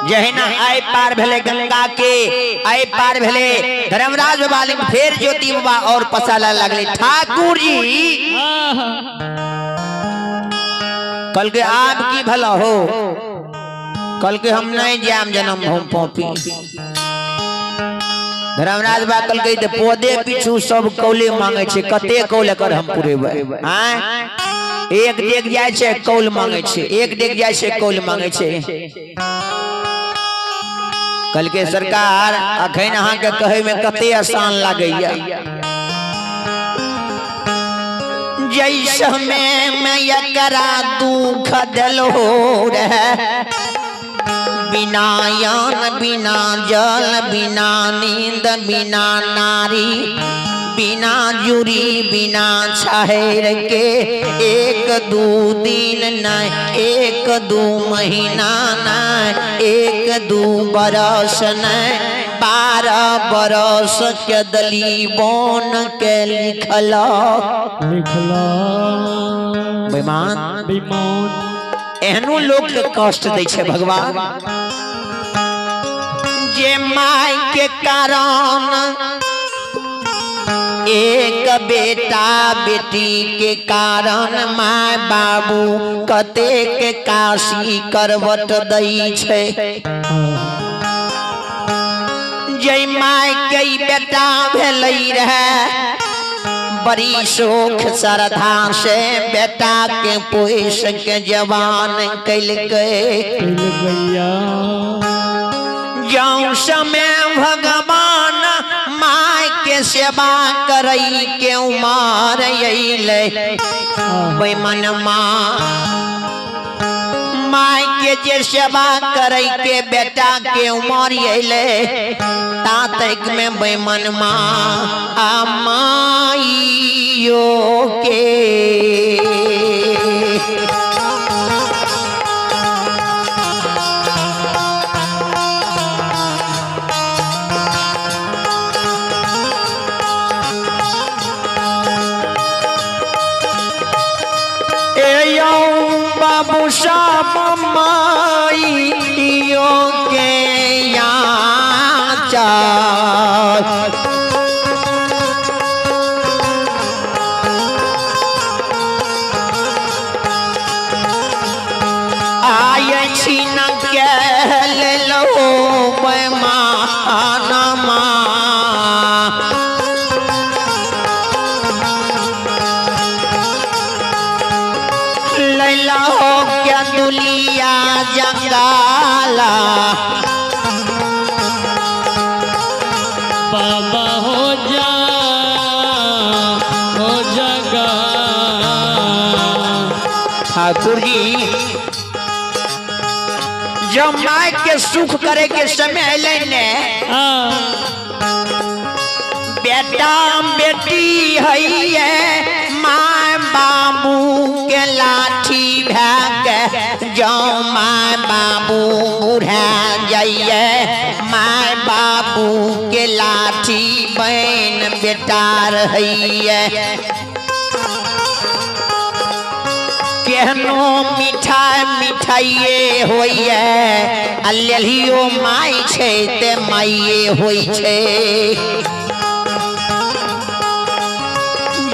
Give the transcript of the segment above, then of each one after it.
जहिना आय पार भेले गंगा के आय पार भेले धर्मराज बाबा फिर ज्योति बाबा और पसाला लगले ठाकुर जी कल के आप की भला हो कल के हम नहीं जाम जन्म हम पौपी धर्मराज बा कल के पौधे पीछू सब कौले मांगे छे कते कौले कर हम पुरेबे हैं एक डेग जाय छे कौल मांगे छे एक डेग जाय छे कौल मांगे छे कल के सरकार अखन अहाँ के कहे में कते आसान लागैया जैसे मैं एकरा दुख देलो रहे बिना यान बिना जल बिना नींद बिना नारी बिना जुरी बिना छाहेर के एक दो दिन न एक दो महीना न एक दो बरस न 12 बरस के दली बोन के लिखला बेमान एहनो लोग के कष्ट दै छे भगवान जे माय के कारण एक बेटा बेटी के कारण माय बाबू कते के काशी करवट दै छे जय माय के बेटा भेलै रहे बड़ी शोक श्रद्धा से बेटा के पोष के जवान कैलकै जौं समय भगवान माय के सेवा करई के उमर अइले बेमन माय के जे सेवा करई के बेटा के उमर अइले ता तक में बेमन आ माइयो के बाबू साहब माइयो के याचा आय छीन के लो बेमानमा लैला हो क्या दुलिया जंगाला बाबा हो जगा ठाकुर जी जब माय के सुख करे के समय अले ने बेटा बेटी है माय बाबू के लाठी भाग जो माय बाबू बुढ़ा जाइए माय बाबू के लाठी बहन बेटा रहिए केहनो मिठाई मिठाइए होइए अल्लियो माय छे ते माइए होई छे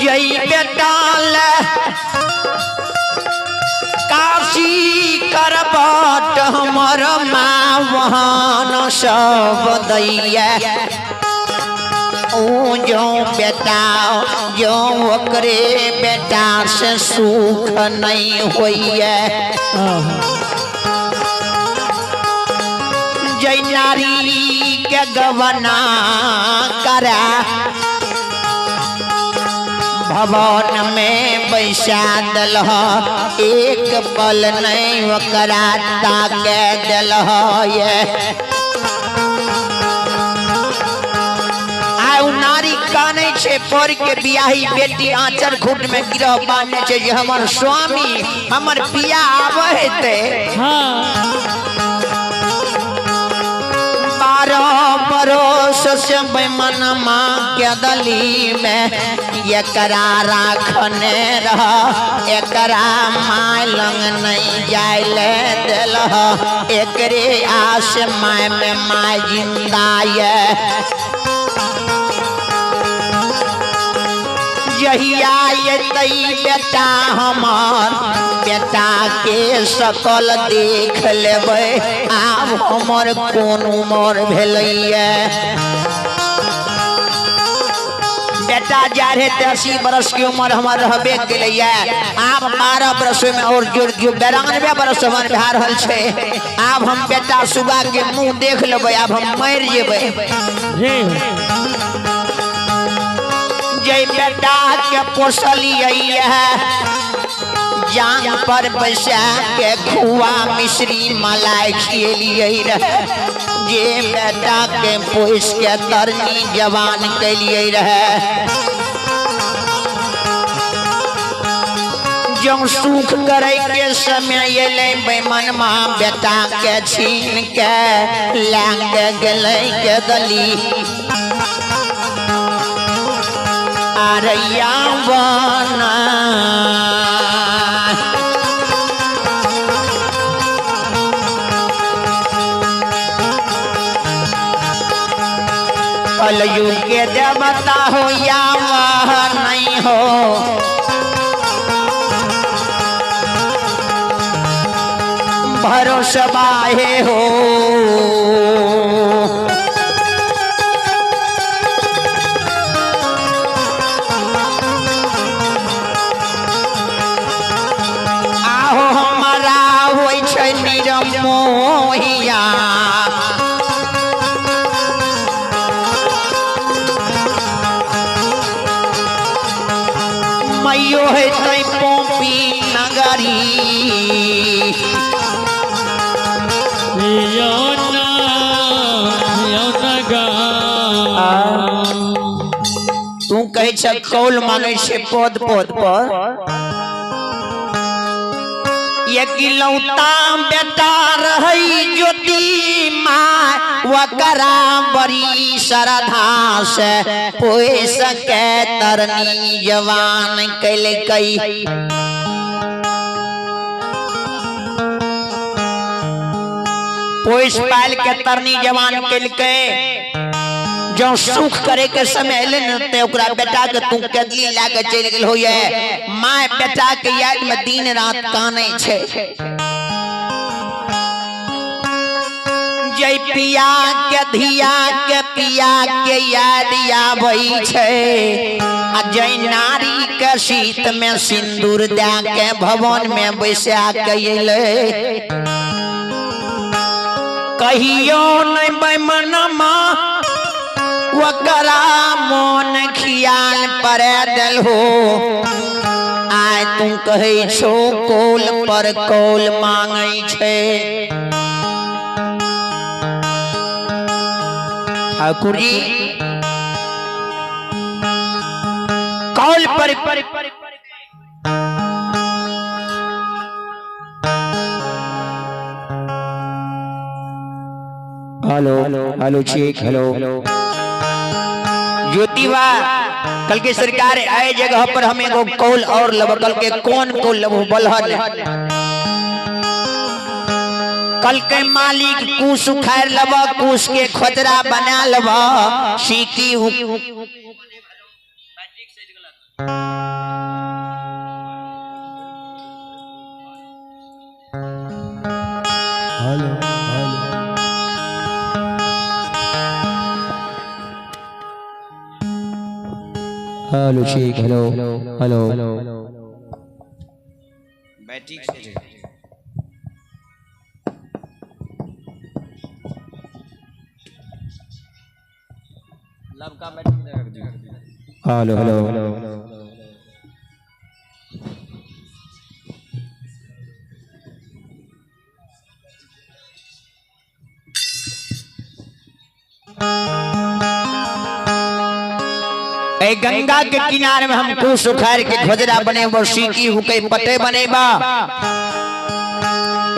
जय बेटा काशी करबट हमर माँ वहान सब दैया ओ जो बेटा जो ओकरे बेटा से सुख नहीं होइए जय नारी के गवना करा भवन में बैसा दल एक पल नहीं ओकरा ताके दल नारी काने छे पर के बियाही बेटी आंचर खूट में गिरह बांधने छे जे हमर स्वामी हमर पिया आवे हेते 12 बरस से बेमन माँ के दली में एकरा राखने रह एकरा माय लंग नहीं जाइले दिल एकरे आस माय में माय जिंदा ये जहिया ये तई बेटा हमार बेटा के सकल देख लेबै आब हमर कोन उमर भेलैया बेटा जा रहे 80 बरस की उम्र हमार रहबे केलैया आब 12 बरस में और जुड़ 92 बरस हमार भए रहल छै आब हम बेटा सुबह के मुंह देख लेबै आब हम मर जेबै जय बेटा के पोसलिए जान पर बैसा के खुआ मिश्री मलाई खिलिए रहे जे बेटा के पोस के तरनी जवान कैलिए रहे जो सुख करे के समय अले बेमन माँ बेटा के छीन के लांग गले के दली आरैया बना कलयुग के देवता हो या वह नहीं हो भरोसा बाहे हो मोहिया मैयो है तई पोपी नगरी तू कहे छ कौल मांगे छे पद पद पर एकलौता बेटा रही ज्योति माँ वकरा बड़ी श्रद्धा से पोस के तरनी जवान कैल कई पोस पाल के तरनी जवान कैल के जो सुख करे के समय ले न ओकरा बेटा के तू कदली लाके चल गेल होय माय बेटा के याद में दिन रात काने छे जय पिया के धिया के पिया के याद आबै छे आ जय नारी के शीत में सिंदूर दे के भवन में बैसा के अइले कहियो नहीं बेमन माँ वकरा मोन खियाल पर दल हो आय तू कहे छो कोल पर कोल मांगे छे ठाकुर जी कौल पर हेलो हेलो चेक हेलो ज्योतिवा कल के सरकार आए जगह पर हमें एगो कौल और लब कल के कौन कौल लब बलहन कल के मालिक कुश उखाड़ लब कुश के खोजरा बना लब सीकी हेलो ठीक हेलो हेलो बैटरी लब का बैटरी रख दिया हेलो हेलो गंगा के किनारे में हम कुश उखाड़ के खोजरा बने वो सीकी हुके पटे बनेबा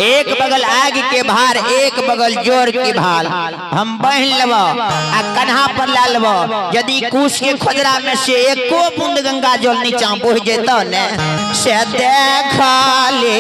एक बगल आग के भार एक बगल जोर के भाल हम बहन लेब आ कन्हा पर ला लेब यदि कुश के खोजरा में से एको बूंद गंगा जल नीचा बह जेत ने से देखा ले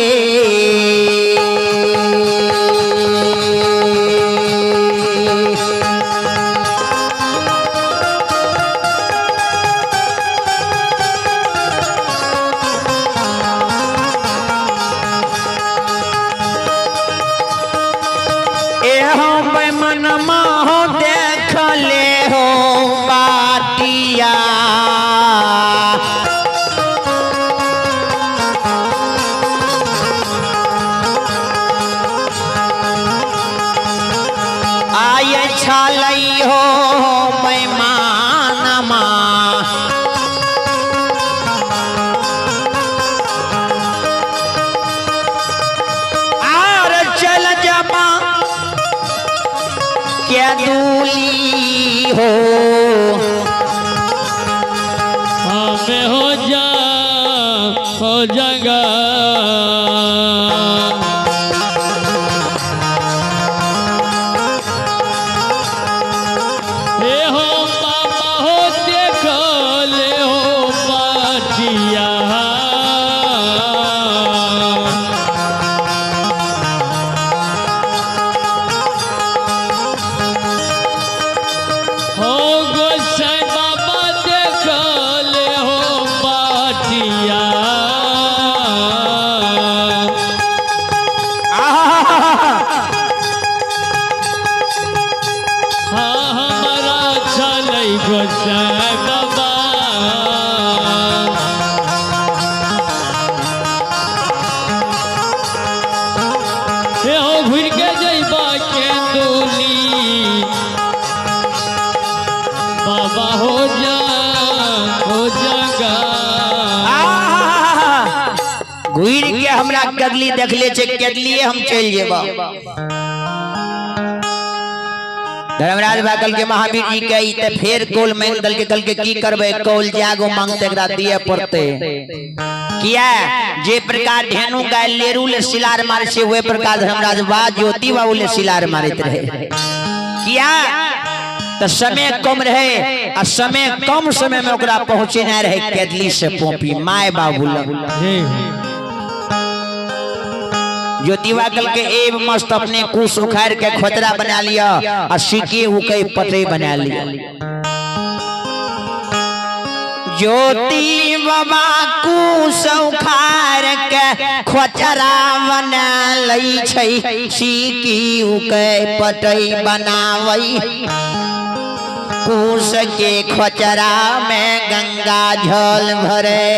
देख ले हो बाटिया आये छालई हो बेमानमा आर चल जबा क्या दूली हो हमें हो जाएगा हे हो बाबा हो देख ले हो बाटिया हो गोसाई बाबा देख ले हो बाटिया हाँ हमारा चलै गोसाई बाबा हे हो घुर के जइबा के दूली बाबा हो जागा घुर के हमरा कदली देखले छे कदलिए हम चल जेबा धर्मराज बाकल के महावीर जी के ते फेर कोल मांग दल के कल के की करबे कोल जागो मांगते एकरा दिए पड़ते किया जे प्रकार धेनु गाय लेरू ले सिलार मारे से वे प्रकार धर्मराज बा ज्योति बाबू ले सिलार मारत रहे किया तो समय कम रहे आ समय कम समय में ओकरा पहुंचे ना रहे केदली से पोपी माय बाबू लग ज्योतिवा कल के एब मस्त अपने कुश उखाड़ के खोतरा बना लिया और सिके उके पटे बना लिया ज्योति बाबा कुश उखाड़ के खोतरा बना लई छै सिकी उके पटे बनावई कुश के खोचरा में गंगा जल भरे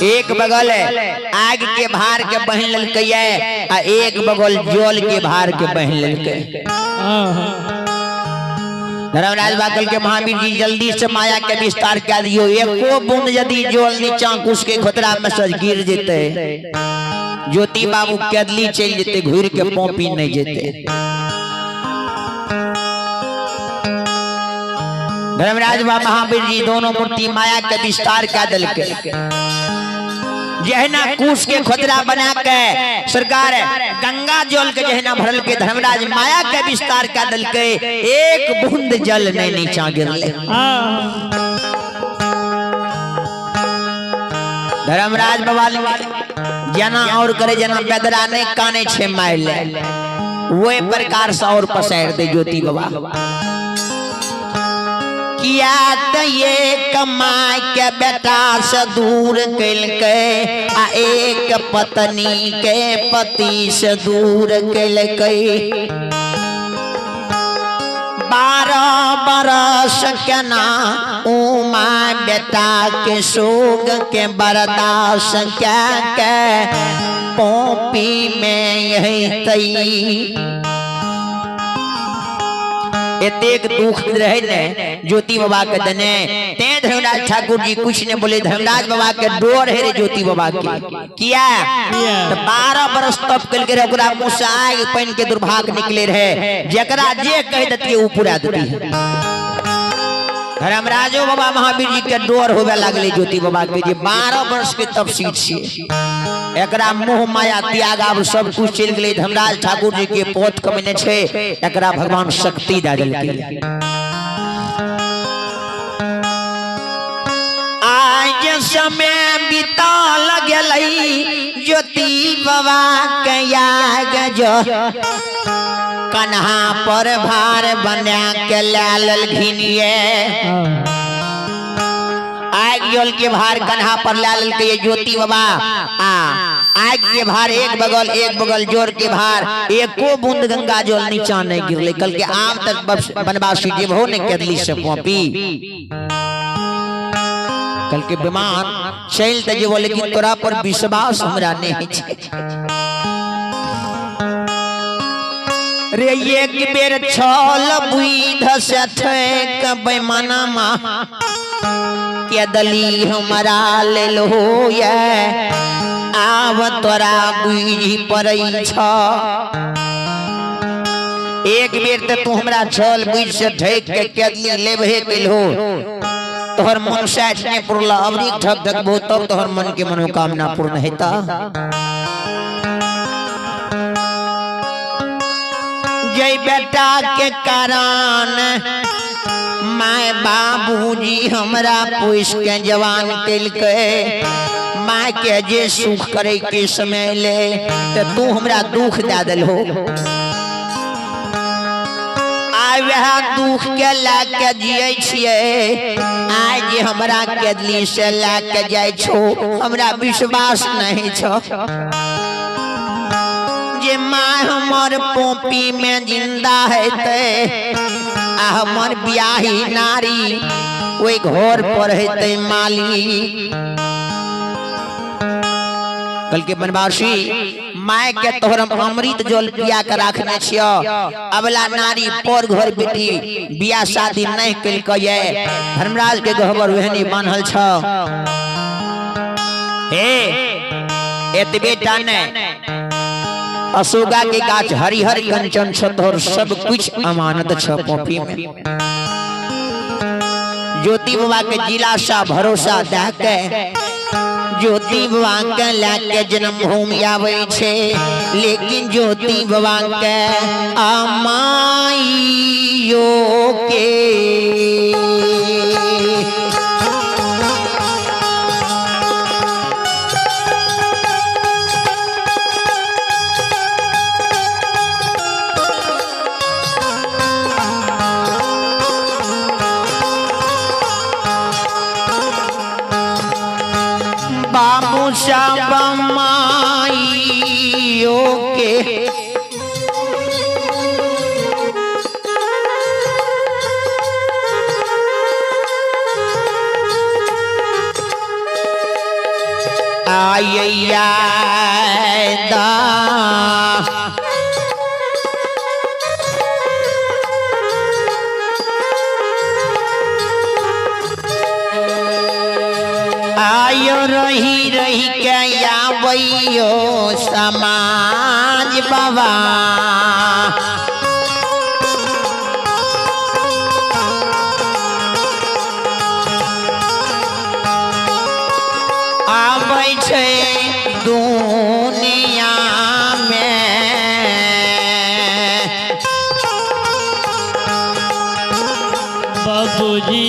एक बगल आग के भार के बहन ललकै आ एक बगल जल के भार के बहन ललकै धर्मराज बाकल के महावीर जी जल्दी से माया के विस्तार कर दियो एको बूंद यदि जल नीचा कुश के खोतरा में से गिर जेते ज्योति बाबू केदली चल जेते घुर के पोपी नहीं जेते धर्मराज बा महावीर जी दोनों मूर्ति माया के विस्तार कर दिलके जहना कुश के खोदरा बना के सरकार गंगा जल के जहना भरल के धर्मराज माया के विस्तार कर दिलके एक बूंद जल नहीं नीचा गिरले धर्मराज बाबा जना और करे जना बेदरा नहीं काने छे माइल वो प्रकार से और पसार दे ज्योति बाबा किया तो ये कमाई के बेटा से दूर कल के आ एक पत्नी के पति से दूर कल के 12 बरस के ना उमा बेटा के सोग के बर्दाश्त क्या के पोपी में यही तई एतेक दुख रहे ने ज्योति बाबा के दने ते धर्मराज ठाकुर जी कुछ ने बोले धर्मराज बाबा के डोर है रे ज्योति बाबा के किया तो 12 बरस तप कल के ओकरा मुसाई पन के दुर्भाग्य निकले रहे जकरा जे कह देती उ पूरा देती है धर्मराजो बाबा महावीर जी के डोर होवे लगले ज्योति बाबा के जी 12 वर्ष के तपस्वी छे एकरा मोह माया त्याग आब सब कुछ चल गेले धर्मराज ठाकुर जी के पोत कमने छे एकरा भगवान शक्ति दे देलकै आज समय बीता लगलै ज्योति बाबा के याग जो कन्हा पर भार बना के लाल घिनिए आग जल के भार कन्हा पर लाल के ज्योति बाबा आग के भार एक बगल जोर के भार एको बूंद गंगा जल नीचा नहीं गिरले कल के आम तक बनवासी जीव हो ने केदली से पोपी कल के विमान चल त जे बोले कि तोरा पर विश्वास हमरा नहीं छे रे एक बेर छल बुध से ठेक बेमानमा के दली हमरा ले लो ये आव तोरा बुझी पड़ै छ एक बेर त तू हमरा छल बुझ से ठेक के केदली लेबे केलहो तोहर मन साथ नहीं पुरला अबरी ठक ठक बहुत तब तोहर मन के मनोकामना पूर्ण हेता जय बेटा के कारण माय बाबूजी हमरा पोस के जवान केलकै माय के जे सुख करे के समय ले त तू हमरा दुख दे देलहो वह दुख के लाके जिये छिए आज हमरा केदली से लाके जाय छो हमरा विश्वास नहीं छो जे माँ हमर पोपी में जिंदा हेते आ हमर ब्याही नारी ओई घर पर हेते माली कल के बनवासी माय के तोहर अमृत जल पिया के रखने छियो अबला नारी पर घर बेटी बियाह शादी नहीं केलकै ये धर्मराज के गहबर वहनी बान्हल छ हे एतबे टा ने अशोका के गाछ हरिहर कंचन छ तोहर सब कुछ अमानत छ पोपी में ज्योति बाबा के जिला सा भरोसा दे के ज्योति बाबा के लाके जन्म भूमि आवे छे लेकिन ज्योति बाबा के अमाइयो के बाबू सब माइयो के आया दा आयो रही रही के आबैयो समाज बाबा आबै छे दुनिया में बाबूजी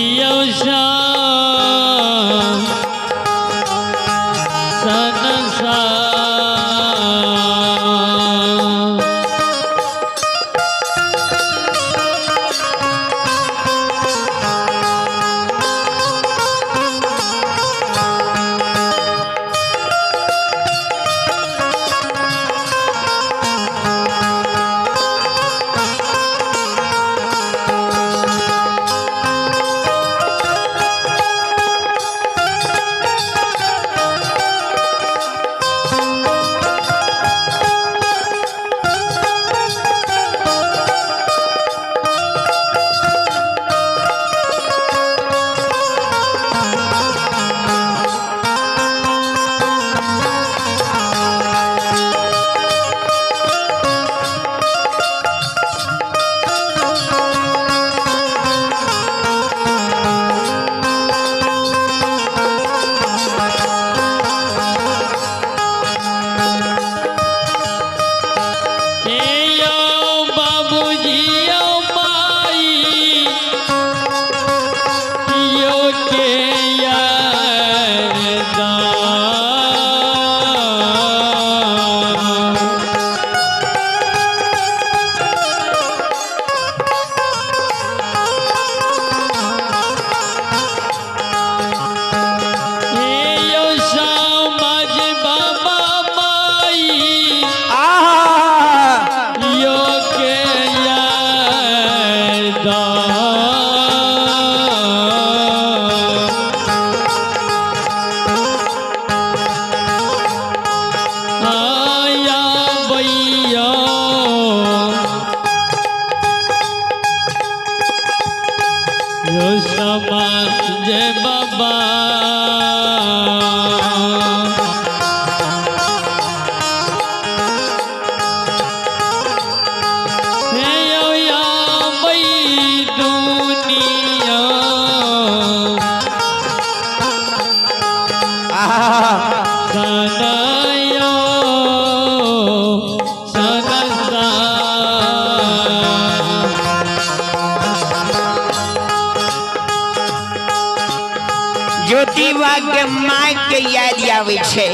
युवा के माय के याद आवे छे,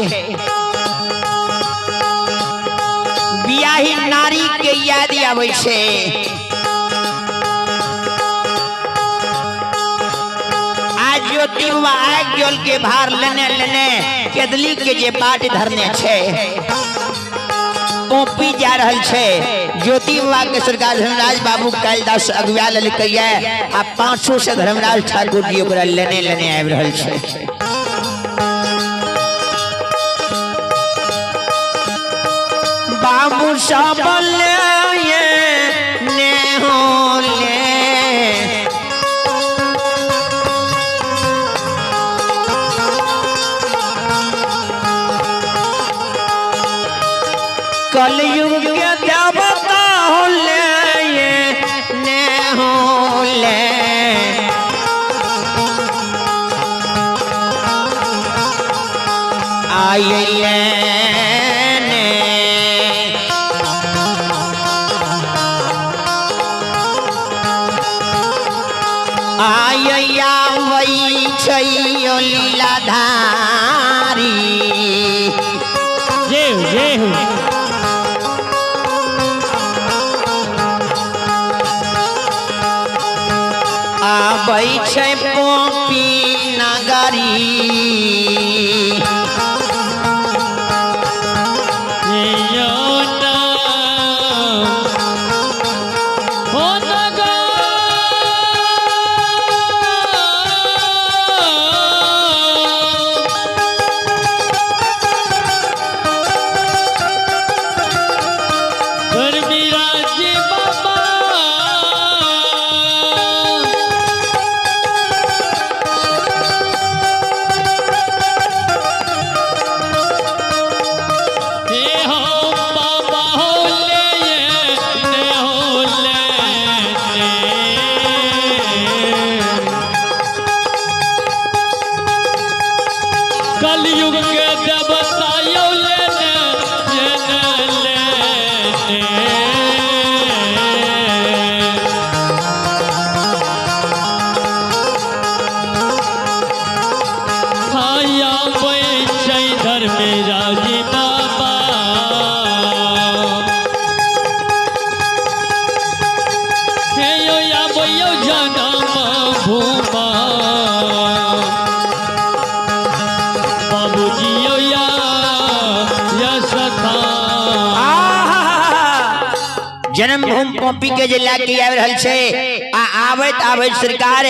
बियाही नारी के याद आवे छे। आज ज्योति आग जल के भार लेने लेने केदली के जे बाट धरने छे, पोपी जा रहल छे। ज्योति बाबा के सरकार धर्मराज बाबू कालिदास अगुआ ललकैया आ 500 से धर्मराज ठाकुर जी ओकरा लेने लेने आबि रहल छे। बाबू सब ले ने हो ले कलयुग के देवता हो ले ने हो ले आये ले ने आया वही छैयो लीलाधारी। जय जय हो आबै छै पोपी नगरी। कलयुग के देवता यो लेने आया बैठे धर्मराजी बाबा हे यो या बोयो जनम भूमा जन्मभूमि पोपी के जे लेके आबि रहल छे आ आबैत आबैत सरकार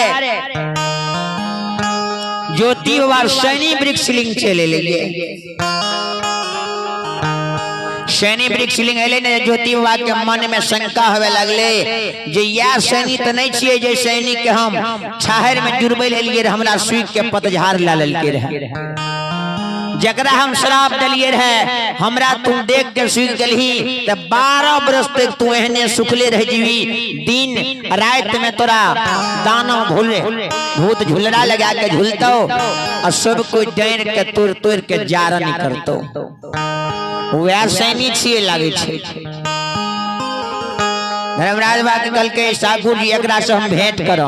ज्योति बाबा शनि वृक्ष लिंग चले लेलिए। शनि वृक्ष लिंग एले ने ज्योति बाबा के मन में शंका होवे लगले जे या शनि त नहीं छिए जे शनि के हम छाहर में जुड़बै लेलिए हमरा सुई के पतझार ला लेलके रहे, जकरा हम श्राप दिलिए रहे हमरा तुम देख के सुख गलही त 12 बरस तक तू एहने सुखले रह जीवी। दिन रात में तोरा दाना भूले भूत झुलरा लगा के झुलतो और सब कोई डर के तोड़ तोड़ के जारन करतो। वह सैनी छिए लागे छे। धर्मराज बाबा के कल के ठाकुर जी एकरा से हम भेंट करो।